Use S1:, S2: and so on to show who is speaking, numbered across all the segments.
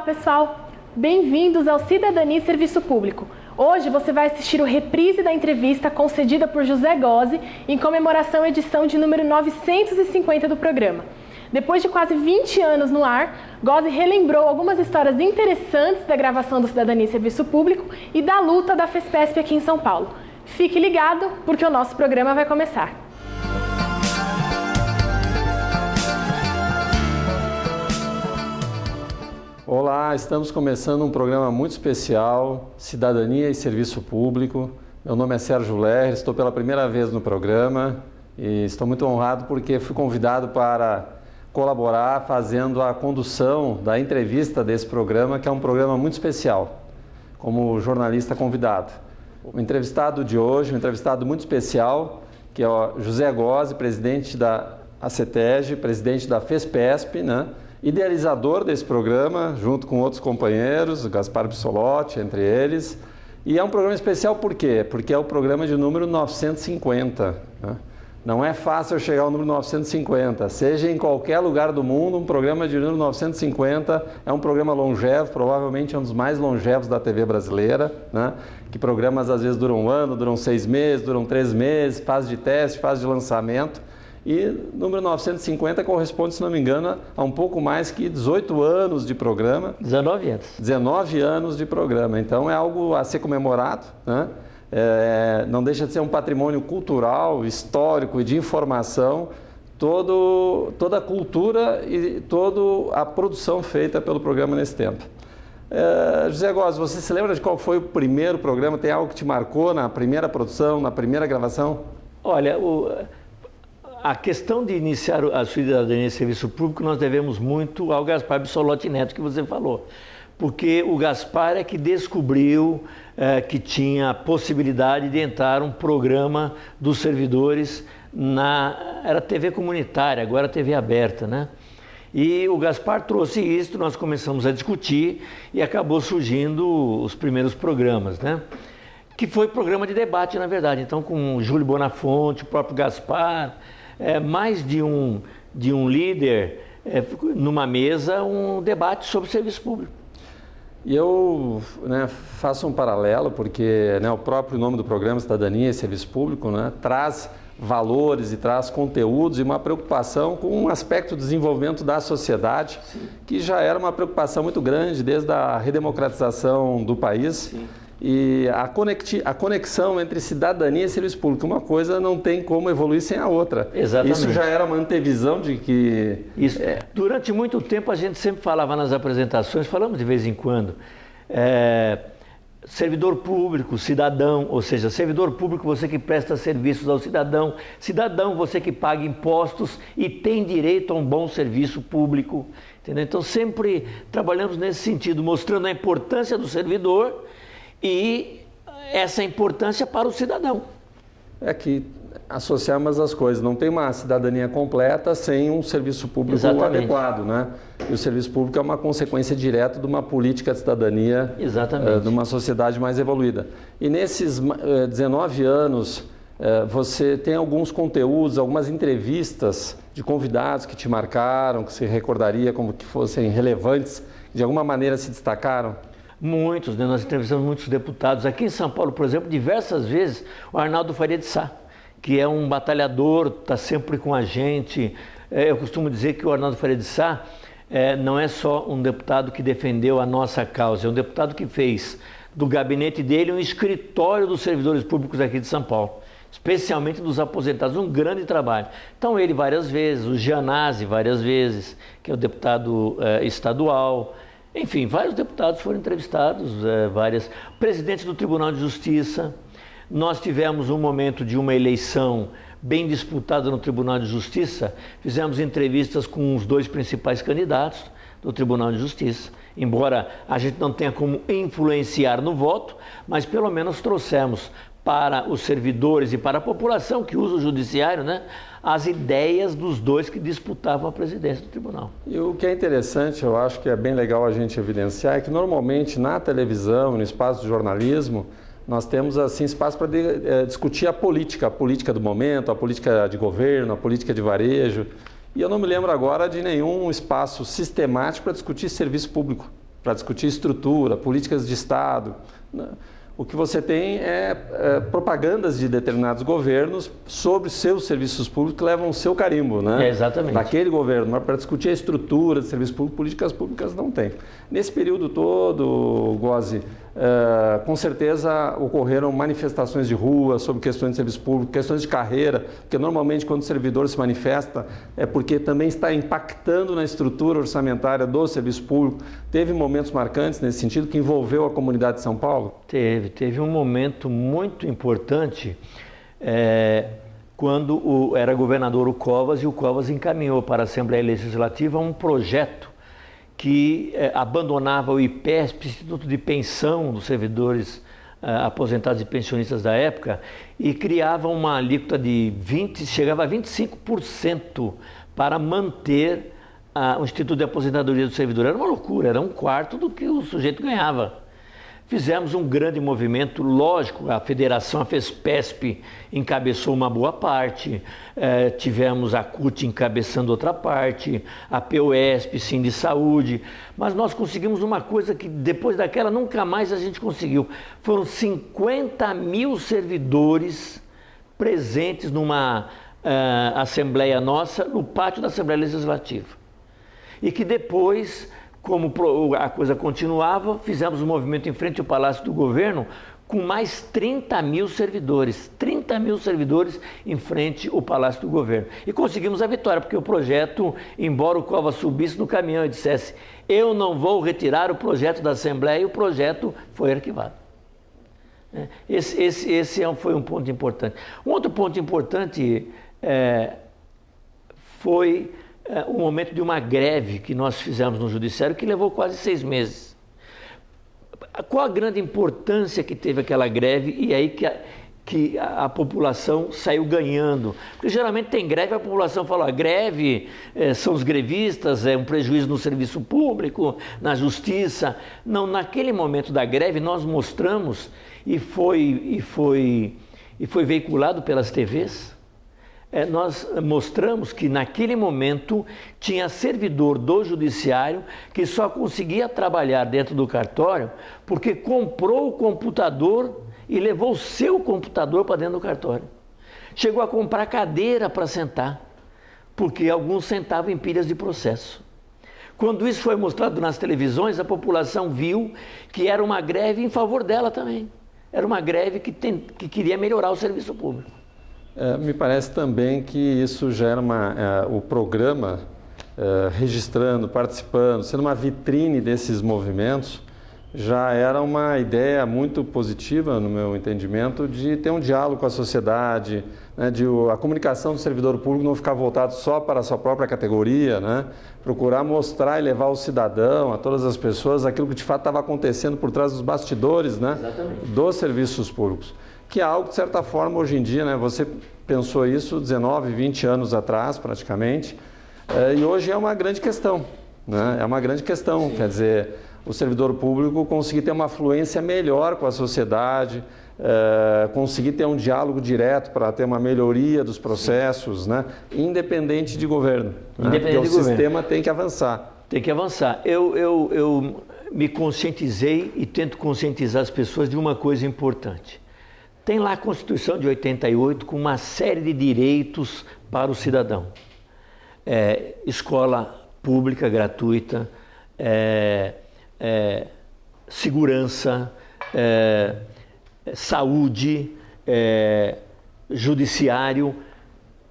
S1: pessoal! Bem-vindos ao Cidadania e Serviço Público. Hoje você vai assistir o reprise da entrevista concedida por José Gozzi em comemoração à edição de número 950 do programa. Depois de quase 20 anos no ar, Gozzi relembrou algumas histórias interessantes da gravação do Cidadania e Serviço Público e da luta da FESPESP aqui em São Paulo. Fique ligado, porque o nosso programa vai começar.
S2: Olá, estamos começando um programa muito especial, Cidadania e Serviço Público. Meu nome é Sérgio Lerre, estou pela primeira vez no programa e estou muito honrado porque fui convidado para colaborar fazendo a condução da entrevista desse programa, que é um programa muito especial, como jornalista convidado. O entrevistado de hoje, um entrevistado muito especial, que é o José Gozzi, presidente da ACETEG, presidente da FESPESP, né? Idealizador desse programa, junto com outros companheiros, o Gaspar Bissolotti, entre eles. E é um programa especial por quê? Porque é o programa de número 950. Né? Não é fácil chegar ao número 950. Seja em qualquer lugar do mundo, um programa de número 950 é um programa longevo, provavelmente é um dos mais longevos da TV brasileira, né? Que programas às vezes duram um ano, duram 6 meses, duram 3 meses, fase de teste, fase de lançamento. E número 950 corresponde, se não me engano, a um pouco mais que 18 anos de programa.
S3: 19 anos.
S2: 19 anos de programa. Então é algo a ser comemorado, né? Não deixa de ser um patrimônio cultural, histórico e de informação, toda a cultura e toda a produção feita pelo programa nesse tempo. José Gozzi, você se lembra de qual foi o primeiro programa? Tem algo que te marcou na primeira produção, na primeira gravação?
S3: Olha, a questão de iniciar a Cidadania e Serviço Público nós devemos muito ao Gaspar Bissolotti Neto, que você falou. Porque o Gaspar é que descobriu que tinha a possibilidade de entrar um programa dos servidores era TV comunitária, agora TV aberta, né? E o Gaspar trouxe isso, nós começamos a discutir e acabou surgindo os primeiros programas, né? Que foi programa de debate, na verdade. Então, com o Júlio Bonafonte, o próprio Gaspar, mais de um líder numa mesa, um debate sobre serviço público.
S2: E eu faço um paralelo, porque o próprio nome do programa, Cidadania e Serviço Público, traz valores e traz conteúdos e uma preocupação com um aspecto do desenvolvimento da sociedade, sim, que já era uma preocupação muito grande desde a redemocratização do país. Sim. E a conexão entre cidadania e serviço público, uma coisa não tem como evoluir sem a outra.
S3: Exatamente.
S2: Isso já era uma antevisão de que...
S3: Isso. Durante muito tempo a gente sempre falava nas apresentações, falamos de vez em quando, servidor público, cidadão, ou seja, servidor público você que presta serviços ao cidadão, cidadão você que paga impostos e tem direito a um bom serviço público. Entendeu? Então sempre trabalhamos nesse sentido, mostrando a importância do servidor e essa importância para o cidadão. É
S2: que associamos as coisas, não tem uma cidadania completa sem um serviço público
S3: Exatamente.
S2: Adequado, né? E o serviço público é uma consequência direta de uma política de cidadania,
S3: Exatamente.
S2: De uma sociedade mais evoluída. E nesses 19 anos, você tem alguns conteúdos, algumas entrevistas de convidados que te marcaram, que você recordaria como que fossem relevantes, de alguma maneira se destacaram?
S3: Muitos, né? Nós entrevistamos muitos deputados. Aqui em São Paulo, por exemplo, diversas vezes, o Arnaldo Faria de Sá, que é um batalhador, está sempre com a gente. Eu costumo dizer que o Arnaldo Faria de Sá não é só um deputado que defendeu a nossa causa, é um deputado que fez do gabinete dele um escritório dos servidores públicos aqui de São Paulo, especialmente dos aposentados, um grande trabalho. Então ele várias vezes, o Gianazzi várias vezes, que é o deputado estadual. Enfim, vários deputados foram entrevistados, presidente do Tribunal de Justiça. Nós tivemos um momento de uma eleição bem disputada no Tribunal de Justiça, fizemos entrevistas com os 2 principais candidatos do Tribunal de Justiça, embora a gente não tenha como influenciar no voto, mas pelo menos trouxemos para os servidores e para a população que usa o judiciário, as ideias dos 2 que disputavam a presidência do tribunal.
S2: E o que é interessante, eu acho que é bem legal a gente evidenciar, é que normalmente na televisão, no espaço de jornalismo, nós temos assim espaço para discutir a política do momento, a política de governo, a política de varejo. E eu não me lembro agora de nenhum espaço sistemático para discutir serviço público. para discutir estrutura, políticas de Estado, né? O que você tem é propagandas de determinados governos sobre seus serviços públicos que levam o seu carimbo, né?
S3: Exatamente.
S2: Daquele governo, mas para discutir a estrutura de serviços públicos, políticas públicas não tem. Nesse período todo, Gozzi, com certeza ocorreram manifestações de rua sobre questões de serviço público, questões de carreira, porque normalmente quando o servidor se manifesta é porque também está impactando na estrutura orçamentária do serviço público. Teve momentos marcantes nesse sentido que envolveu a comunidade de São Paulo?
S3: Teve um momento muito importante quando era governador o Covas, e o Covas encaminhou para a Assembleia Legislativa um projeto que abandonava o IPESP, Instituto de Pensão dos Servidores Aposentados e Pensionistas da época, e criava uma alíquota de chegava a 25% para manter o Instituto de Aposentadoria do Servidor. Era uma loucura, era um quarto do que o sujeito ganhava. Fizemos um grande movimento, lógico, a federação, a FESPESP encabeçou uma boa parte, tivemos a CUT encabeçando outra parte, a POSP, Sim de Saúde, mas nós conseguimos uma coisa que depois daquela nunca mais a gente conseguiu. Foram 50 mil servidores presentes numa assembleia nossa, no pátio da Assembleia Legislativa. E que depois, como a coisa continuava, fizemos um movimento em frente ao Palácio do Governo com mais 30 mil servidores. 30 mil servidores em frente ao Palácio do Governo. E conseguimos a vitória, porque o projeto, embora o Covas subisse no caminhão e dissesse: eu não vou retirar o projeto da Assembleia, e o projeto foi arquivado. Esse foi um ponto importante. Um outro ponto importante foi o momento de uma greve que nós fizemos no Judiciário, que levou quase 6 meses. Qual a grande importância que teve aquela greve, e aí que a população saiu ganhando? Porque geralmente tem greve, a população fala: a greve são os grevistas, é um prejuízo no serviço público, na justiça. Não, naquele momento da greve nós mostramos, e foi veiculado pelas TVs, nós mostramos que naquele momento tinha servidor do judiciário que só conseguia trabalhar dentro do cartório porque comprou o computador e levou o seu computador para dentro do cartório. Chegou a comprar cadeira para sentar, porque alguns sentavam em pilhas de processo. Quando isso foi mostrado nas televisões, a população viu que era uma greve em favor dela também. Era uma greve que queria melhorar o serviço público.
S2: Me parece também que isso já era o programa registrando, participando, sendo uma vitrine desses movimentos, já era uma ideia muito positiva, no meu entendimento, de ter um diálogo com a sociedade, né, a comunicação do servidor público não ficar voltado só para a sua própria categoria, né, procurar mostrar e levar ao cidadão, a todas as pessoas, aquilo que de fato estava acontecendo por trás dos bastidores, né, dos serviços públicos. Que é algo, de certa forma, hoje em dia, né, você pensou isso 19, 20 anos atrás, praticamente, e hoje é uma grande questão, né? É uma grande questão, sim. Quer dizer, o servidor público conseguir ter uma fluência melhor com a sociedade, conseguir ter um diálogo direto para ter uma melhoria dos processos, né? Independente de governo, né? Porque o sistema tem que avançar.
S3: Tem que avançar. Eu me conscientizei e tento conscientizar as pessoas de uma coisa importante. Tem lá a Constituição de 88 com uma série de direitos para o cidadão. Escola pública gratuita, segurança, saúde, judiciário.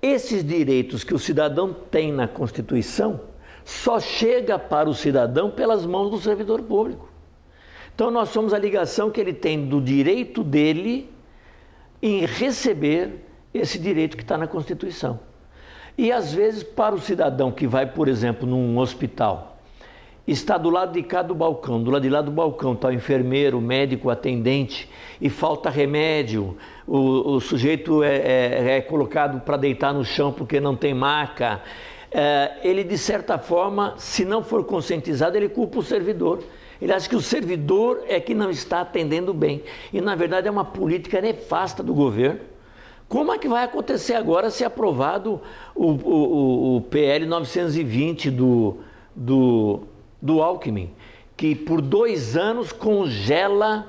S3: Esses direitos que o cidadão tem na Constituição só chega para o cidadão pelas mãos do servidor público. Então nós somos a ligação que ele tem do direito dele em receber esse direito que está na Constituição. E às vezes para o cidadão que vai, por exemplo, num hospital, está do lado de cá do balcão, do lado de lá do balcão está o enfermeiro, o médico, o atendente, e falta remédio, o sujeito é colocado para deitar no chão porque não tem maca, ele de certa forma, se não for conscientizado, ele culpa o servidor. Ele acha que o servidor é que não está atendendo bem. E, na verdade, é uma política nefasta do governo. Como é que vai acontecer agora se aprovado o PL 920 do Alckmin, que por 2 anos congela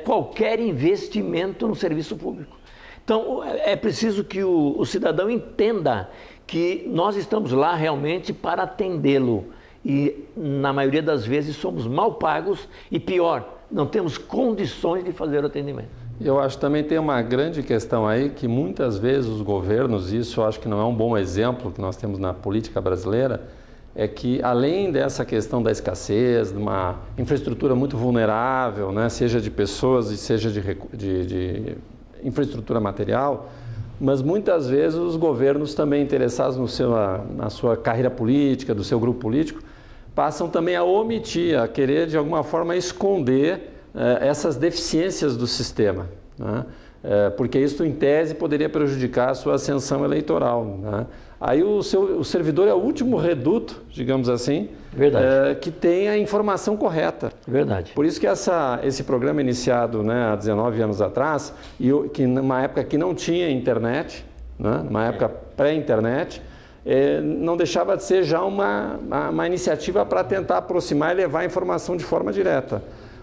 S3: qualquer investimento no serviço público. Então, é preciso que o cidadão entenda que nós estamos lá realmente para atendê-lo. E, na maioria das vezes, somos mal pagos e, pior, não temos condições de fazer o atendimento.
S2: Eu acho que também tem uma grande questão aí que muitas vezes os governos, isso eu acho que não é um bom exemplo que nós temos na política brasileira, é que além dessa questão da escassez, de uma infraestrutura muito vulnerável, né, seja de pessoas e seja de infraestrutura material, mas muitas vezes os governos também interessados na sua carreira política, do seu grupo político, passam também a omitir, a querer de alguma forma esconder essas deficiências do sistema, né? Porque isso em tese poderia prejudicar a sua ascensão eleitoral, né? Aí o servidor é o último reduto, digamos assim, que tem a informação correta.
S3: Verdade.
S2: Por isso que esse programa iniciado, né, há 19 anos atrás, que numa época que não tinha internet, né, numa época pré-internet, não deixava de ser já uma iniciativa para tentar aproximar e levar a informação de forma direta.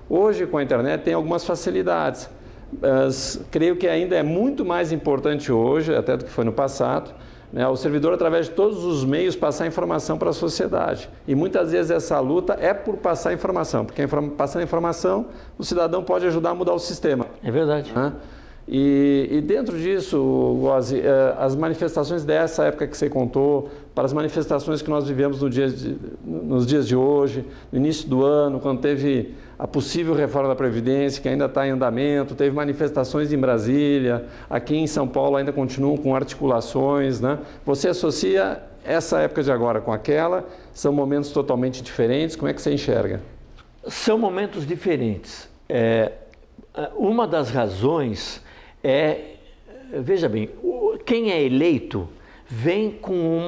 S2: Hoje, com a internet, tem algumas facilidades. Creio que ainda é muito mais importante hoje, até do que foi no passado, né, o servidor, através de todos os meios, passar informação para a sociedade. E muitas vezes essa luta é por passar informação, porque passando informação, o cidadão pode ajudar a mudar o sistema.
S3: É verdade.
S2: Né? E dentro disso, Gozzi, as manifestações dessa época que você contou, para as manifestações que nós vivemos nos dias de hoje, no início do ano, quando teve a possível reforma da Previdência, que ainda está em andamento, teve manifestações em Brasília, aqui em São Paulo ainda continuam com articulações, né? Você associa essa época de agora com aquela? São momentos totalmente diferentes? Como é que você enxerga?
S3: São momentos diferentes. Uma das razões veja bem, quem é eleito vem com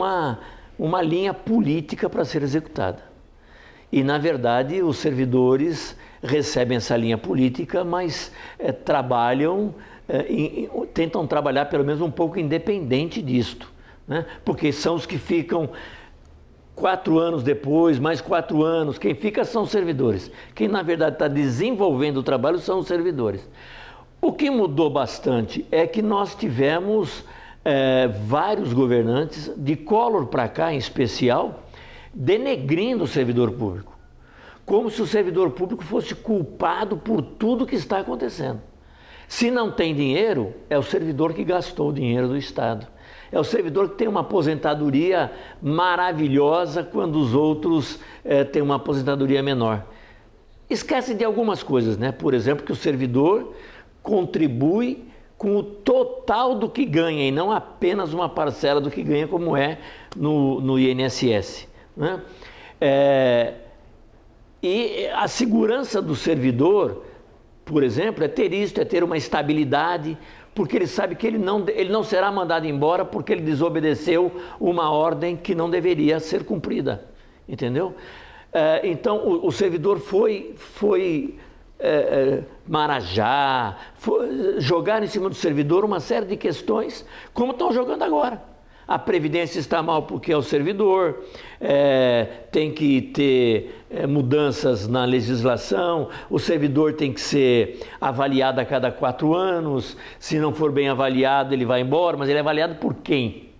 S3: uma linha política para ser executada. E, na verdade, os servidores recebem essa linha política, mas tentam trabalhar pelo menos um pouco independente disto, né? Porque são os que ficam 4 anos depois, mais 4 anos, quem fica são os servidores. Quem, na verdade, está desenvolvendo o trabalho são os servidores. O que mudou bastante é que nós tivemos vários governantes, de Collor para cá em especial, denegrindo o servidor público, como se o servidor público fosse culpado por tudo que está acontecendo. Se não tem dinheiro, é o servidor que gastou o dinheiro do Estado. É o servidor que tem uma aposentadoria maravilhosa quando os outros têm uma aposentadoria menor. Esquece de algumas coisas, né? Por exemplo, que o servidor contribui com o total do que ganha e não apenas uma parcela do que ganha, como é no INSS, né? E a segurança do servidor, por exemplo, é ter isso, é ter uma estabilidade, porque ele sabe que ele não será mandado embora porque ele desobedeceu uma ordem que não deveria ser cumprida, entendeu? Então, o servidor foi marajar, jogar em cima do servidor uma série de questões, como estão jogando agora. A Previdência está mal porque é o servidor, tem que ter mudanças na legislação, o servidor tem que ser avaliado a cada 4 anos, se não for bem avaliado ele vai embora, mas ele é avaliado por quem?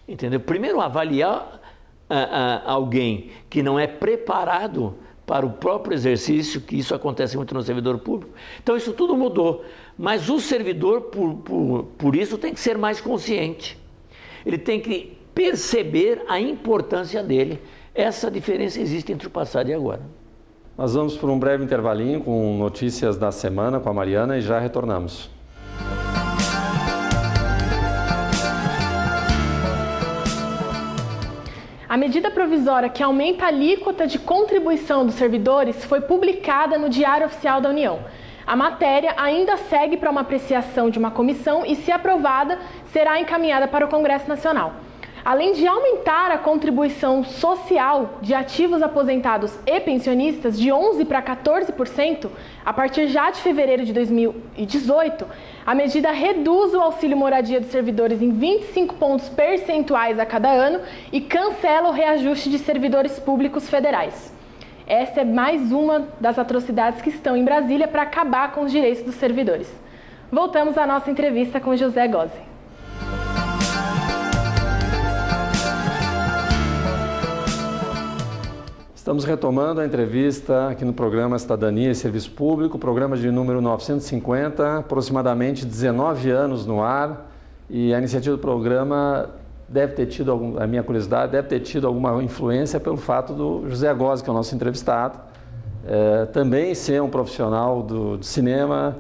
S3: Entendeu? Primeiro, avaliar alguém que não é preparado para o próprio exercício, que isso acontece muito no servidor público. Então isso tudo mudou, mas o servidor, por isso, tem que ser mais consciente. Ele tem que perceber a importância dele. Essa diferença existe entre o passado e agora.
S2: Nós vamos por um breve intervalinho com notícias da semana com a Mariana e já retornamos.
S1: A medida provisória que aumenta a alíquota de contribuição dos servidores foi publicada no Diário Oficial da União. A matéria ainda segue para uma apreciação de uma comissão e, se aprovada, será encaminhada para o Congresso Nacional. Além de aumentar a contribuição social de ativos aposentados e pensionistas de 11% para 14%, a partir já de fevereiro de 2018, a medida reduz o auxílio moradia dos servidores em 25 pontos percentuais a cada ano e cancela o reajuste de servidores públicos federais. Essa é mais uma das atrocidades que estão em Brasília para acabar com os direitos dos servidores. Voltamos à nossa entrevista com José Gozzi.
S2: Estamos retomando a entrevista aqui no programa Cidadania e Serviço Público, programa de número 950, aproximadamente 19 anos no ar, e a iniciativa do programa deve ter tido, a minha curiosidade, deve ter tido alguma influência pelo fato do José Gozzi, que é o nosso entrevistado, também ser um profissional do cinema,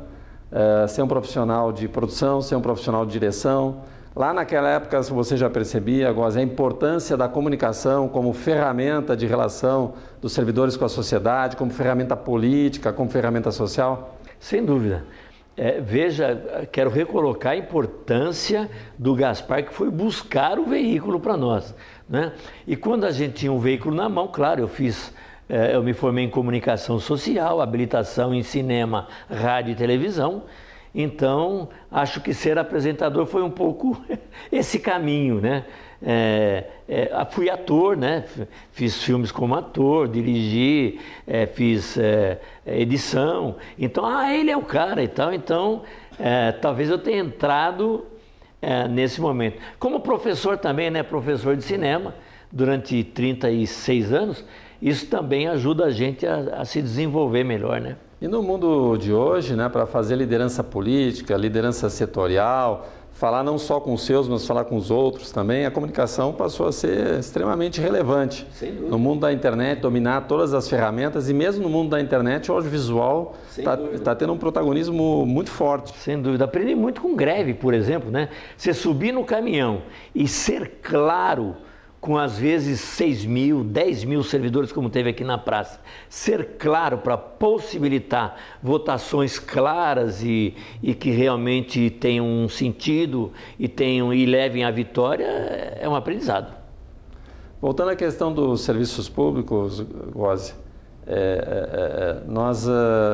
S2: ser um profissional de produção, ser um profissional de direção. Lá naquela época, você já percebia, Gozzi, a importância da comunicação como ferramenta de relação dos servidores com a sociedade, como ferramenta política, como ferramenta social?
S3: Sem dúvida. Veja, quero recolocar a importância do Gaspar, que foi buscar o veículo para nós, né? E quando a gente tinha um veículo na mão, claro, eu me formei em comunicação social, habilitação em cinema, rádio e televisão. Então, acho que ser apresentador foi um pouco esse caminho, né? Fui ator, né? Fiz filmes como ator, dirigi, fiz edição. Então, ele é o cara e tal. Então, talvez eu tenha entrado nesse momento. Como professor também, né? Professor de cinema, durante 36 anos, isso também ajuda a gente a se desenvolver melhor, né?
S2: E no mundo de hoje, né, para fazer liderança política, liderança setorial, falar não só com os seus, mas falar com os outros também, a comunicação passou a ser extremamente relevante. No mundo da internet, dominar todas as ferramentas, e mesmo no mundo da internet, o audiovisual está tendo um protagonismo muito forte.
S3: Sem dúvida. Aprendi muito com greve, por exemplo, né? Você subir no caminhão e ser claro, com às vezes 6 mil, 10 mil servidores, como teve aqui na praça, ser claro para possibilitar votações claras e que realmente tenham um sentido e levem à vitória, é um aprendizado.
S2: Voltando à questão dos serviços públicos, Gozzi, nós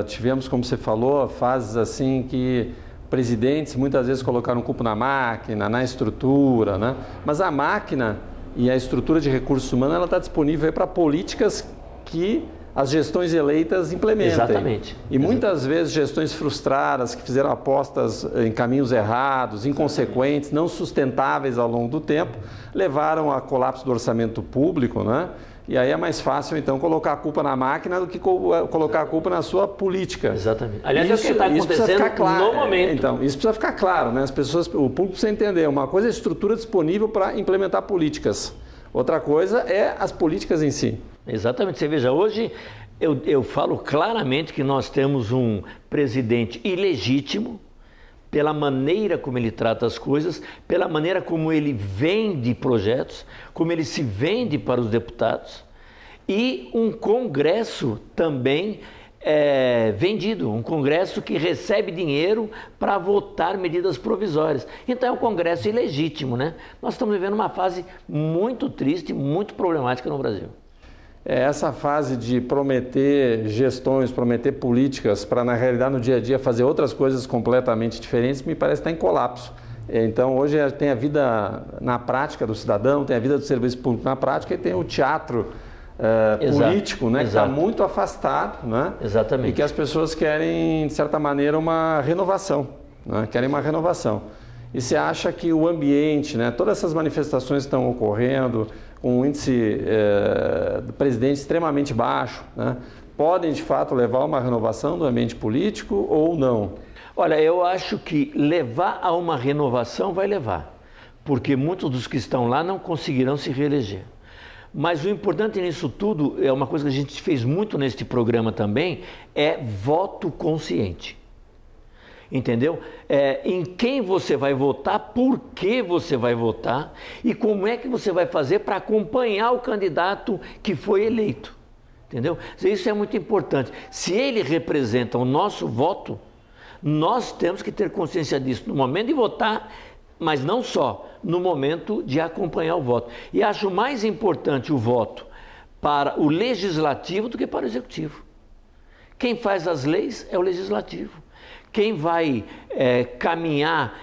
S2: tivemos, como você falou, fases assim que presidentes muitas vezes colocaram culpa na máquina, na estrutura, né? Mas a máquina e a estrutura de recursos humanos, ela está disponível para políticas que as gestões eleitas implementem.
S3: Exatamente.
S2: E muitas vezes gestões frustradas, que fizeram apostas em caminhos errados, inconsequentes, não sustentáveis ao longo do tempo, levaram a colapso do orçamento público, né? E aí é mais fácil, então, colocar a culpa na máquina do que colocar a culpa na sua política.
S3: Exatamente. Aliás, é o que está acontecendo
S2: claro,
S3: no momento.
S2: Então, isso precisa ficar claro, né? O público precisa entender. Uma coisa é a estrutura disponível para implementar políticas. Outra coisa é as políticas em si.
S3: Exatamente. Você veja, hoje eu falo claramente que nós temos um presidente ilegítimo, pela maneira como ele trata as coisas, pela maneira como ele vende projetos, como ele se vende para os deputados, e um Congresso também vendido, um Congresso que recebe dinheiro para votar medidas provisórias. Então é um Congresso ilegítimo, né? Nós estamos vivendo uma fase muito triste, muito problemática no Brasil.
S2: Essa fase de prometer gestões, prometer políticas para, na realidade, no dia a dia, fazer outras coisas completamente diferentes, me parece estar em colapso. Então, hoje tem a vida na prática do cidadão, tem a vida do serviço público na prática e tem o teatro político, né, que está muito afastado, né?
S3: Exatamente.
S2: E que as pessoas querem, de certa maneira, uma renovação, né? Querem uma renovação. E você acha que o ambiente, né, todas essas manifestações que estão ocorrendo, com um índice do presidente extremamente baixo, né, podem de fato levar a uma renovação do ambiente político ou não?
S3: Olha, eu acho que levar a uma renovação vai levar, porque muitos dos que estão lá não conseguirão se reeleger. Mas o importante nisso tudo, é uma coisa que a gente fez muito neste programa também, é voto consciente. Entendeu? Em quem você vai votar, por que você vai votar e como é que você vai fazer para acompanhar o candidato que foi eleito. Entendeu? Isso é muito importante. Se ele representa o nosso voto, nós temos que ter consciência disso no momento de votar, mas não só, no momento de acompanhar o voto. E acho mais importante o voto para o legislativo do que para o executivo. Quem faz as leis é o legislativo. Quem vai caminhar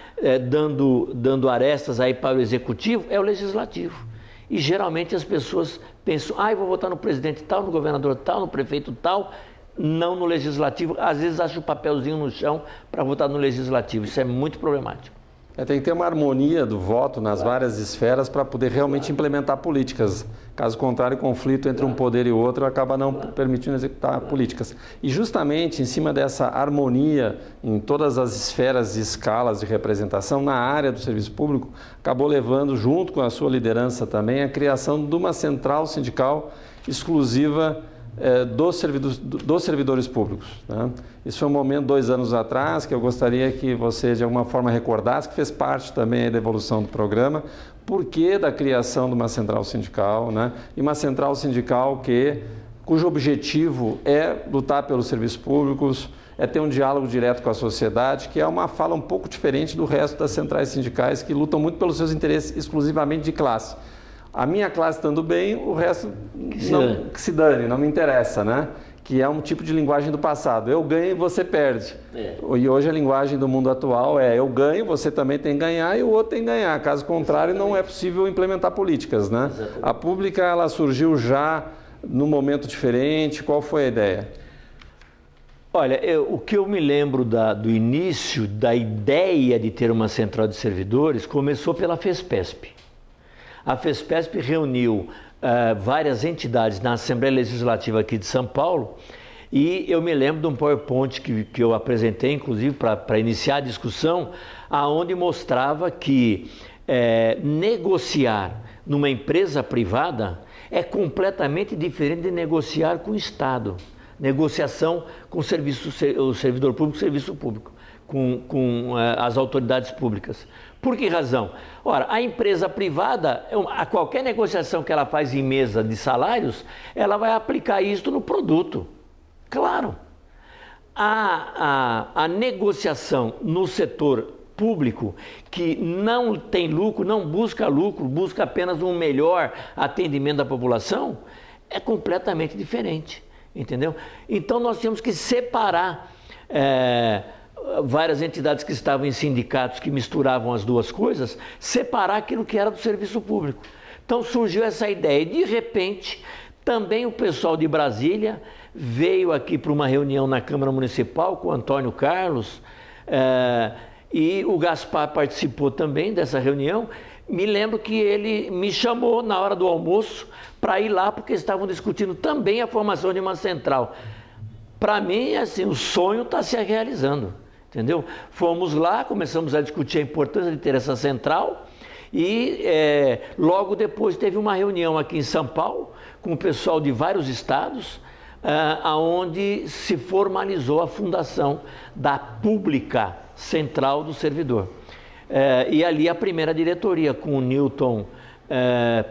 S3: dando arestas aí para o executivo é o legislativo. e geralmente as pessoas pensam, eu vou votar no presidente tal, no governador tal, no prefeito tal, não no legislativo. Às vezes acha o papelzinho no chão para votar no legislativo. Isso é muito problemático.
S2: Tem que ter uma harmonia do voto nas várias esferas para poder realmente implementar políticas. Caso contrário, o conflito entre um poder e outro acaba não permitindo executar políticas. E justamente em cima dessa harmonia em todas as esferas e escalas de representação na área do serviço público, acabou levando, junto com a sua liderança também, a criação de uma central sindical exclusiva dos servidores públicos, né? Isso foi um momento, 2 anos atrás, que eu gostaria que você de alguma forma recordasse, que fez parte também da evolução do programa, porquê da criação de uma central sindical, né? E uma central sindical cujo objetivo é lutar pelos serviços públicos, é ter um diálogo direto com a sociedade, que é uma fala um pouco diferente do resto das centrais sindicais, que lutam muito pelos seus interesses exclusivamente de classe. A minha classe estando bem, o resto que se dane, não me interessa, né? Que é um tipo de linguagem do passado. Eu ganho e você perde. E hoje a linguagem do mundo atual é eu ganho, você também tem que ganhar e o outro tem que ganhar. Caso contrário, não é possível implementar políticas, né? Exatamente. A pública, ela surgiu já num momento diferente. Qual foi a ideia?
S3: Olha, o que eu me lembro do início da ideia de ter uma central de servidores começou pela FESPESP. A FESPESP reuniu várias entidades na Assembleia Legislativa aqui de São Paulo e eu me lembro de um PowerPoint que eu apresentei, inclusive, para iniciar a discussão, aonde mostrava que negociar numa empresa privada é completamente diferente de negociar com o Estado. Negociação com o servidor público, serviço público, com as autoridades públicas. Por que razão? Ora, a empresa privada, a qualquer negociação que ela faz em mesa de salários, ela vai aplicar isso no produto. Claro. A negociação no setor público, que não tem lucro, não busca lucro, busca apenas um melhor atendimento da população, é completamente diferente. Entendeu? Então nós temos que separar várias entidades que estavam em sindicatos que misturavam as duas coisas, separar aquilo que era do serviço público. Então surgiu essa ideia e de repente também o pessoal de Brasília veio aqui para uma reunião na Câmara Municipal com o Antônio Carlos e o Gaspar participou também dessa reunião. Me lembro que ele me chamou na hora do almoço para ir lá porque estavam discutindo também a formação de uma central. Para mim, assim, o sonho está se realizando, entendeu? Fomos lá, começamos a discutir a importância de ter essa central e logo depois teve uma reunião aqui em São Paulo com o pessoal de vários estados, onde se formalizou a fundação da Pública Central do Servidor. E ali a primeira diretoria com o Newton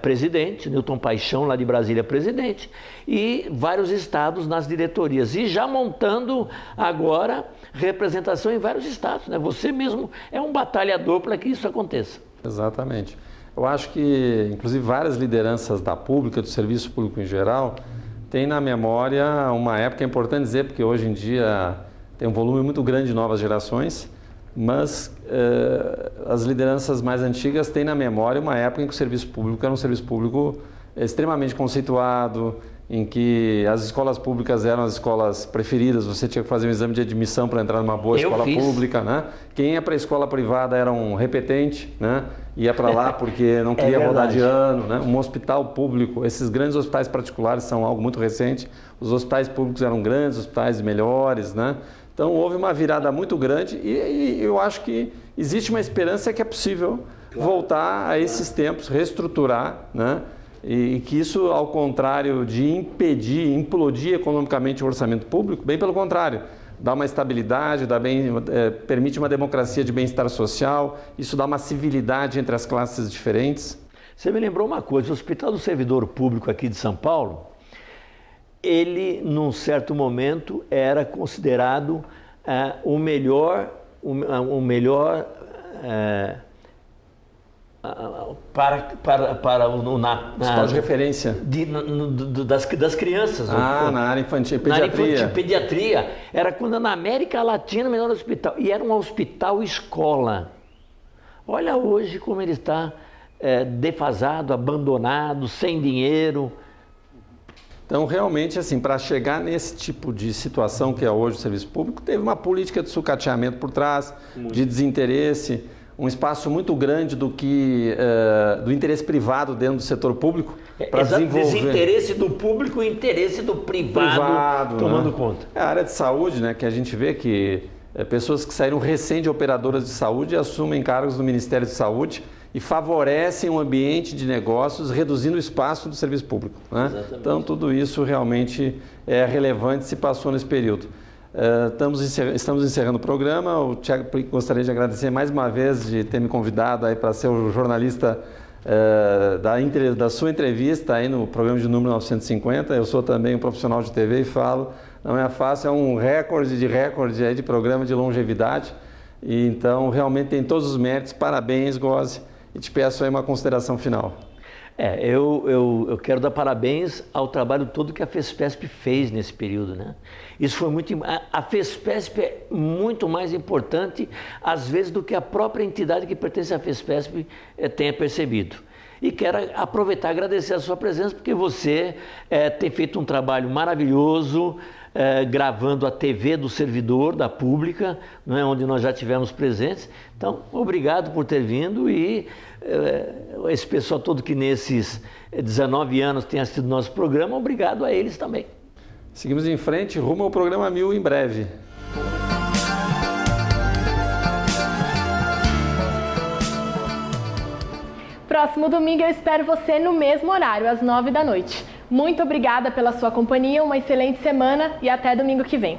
S3: presidente, Newton Paixão lá de Brasília presidente, e vários estados nas diretorias, e já montando agora representação em vários estados, né? Você mesmo é um batalhador para que isso aconteça.
S2: Exatamente. Eu acho que, inclusive, várias lideranças da pública, do serviço público em geral, têm na memória uma época, é importante dizer, porque hoje em dia tem um volume muito grande de novas gerações, mas as lideranças mais antigas têm na memória uma época em que o serviço público era um serviço público extremamente conceituado, em que as escolas públicas eram as escolas preferidas, você tinha que fazer um exame de admissão para entrar numa boa escola pública, né? Quem ia para a escola privada era um repetente, né? Ia para lá porque não queria rodar de ano, né? Um hospital público, esses grandes hospitais particulares são algo muito recente, os hospitais públicos eram grandes, hospitais melhores, né? Então houve uma virada muito grande e eu acho que existe uma esperança que é possível voltar a esses tempos, reestruturar, né? E que isso, ao contrário de impedir, implodir economicamente o orçamento público, bem pelo contrário, dá uma estabilidade, permite uma democracia de bem-estar social, isso dá uma civilidade entre as classes diferentes.
S3: Você me lembrou uma coisa, o Hospital do Servidor Público aqui de São Paulo, ele, num certo momento, era considerado o melhor para
S2: hospital de referência
S3: das crianças.
S2: Na área infantil, pediatria.
S3: Pediatria. Era quando na América Latina o melhor hospital. E era um hospital escola. Olha hoje como ele está defasado, abandonado, sem dinheiro.
S2: Então, realmente, assim, para chegar nesse tipo de situação que é hoje o serviço público, teve uma política de sucateamento por trás, de desinteresse, um espaço muito grande do interesse privado dentro do setor público para desenvolver.
S3: Desinteresse do público e interesse do privado tomando conta.
S2: É a área de saúde, né, que a gente vê que pessoas que saíram recém de operadoras de saúde assumem cargos no Ministério de Saúde e favorecem um ambiente de negócios, reduzindo o espaço do serviço público, né? Então, tudo isso realmente é relevante, se passou nesse período. Estamos encerrando o programa. O Thiago, gostaria de agradecer mais uma vez de ter me convidado aí para ser o jornalista da sua entrevista aí no programa de número 950. Eu sou também um profissional de TV e falo, não é fácil, é um recorde aí de programa de longevidade. E então, realmente tem todos os méritos. Parabéns, Gozzi. E te peço aí uma consideração final.
S3: Eu quero dar parabéns ao trabalho todo que a FESPESP fez nesse período, né? Isso foi muito... A FESPESP é muito mais importante, às vezes, do que a própria entidade que pertence à FESPESP tenha percebido. E quero aproveitar e agradecer a sua presença, porque você tem feito um trabalho maravilhoso, gravando a TV do servidor, da pública, não é, onde nós já tivemos presentes. Então, obrigado por ter vindo e esse pessoal todo que nesses 19 anos tem assistido nosso programa, obrigado a eles também.
S2: Seguimos em frente, rumo ao programa 1000 em breve.
S1: Próximo domingo eu espero você no mesmo horário, às 9 da noite. Muito obrigada pela sua companhia, uma excelente semana e até domingo que vem.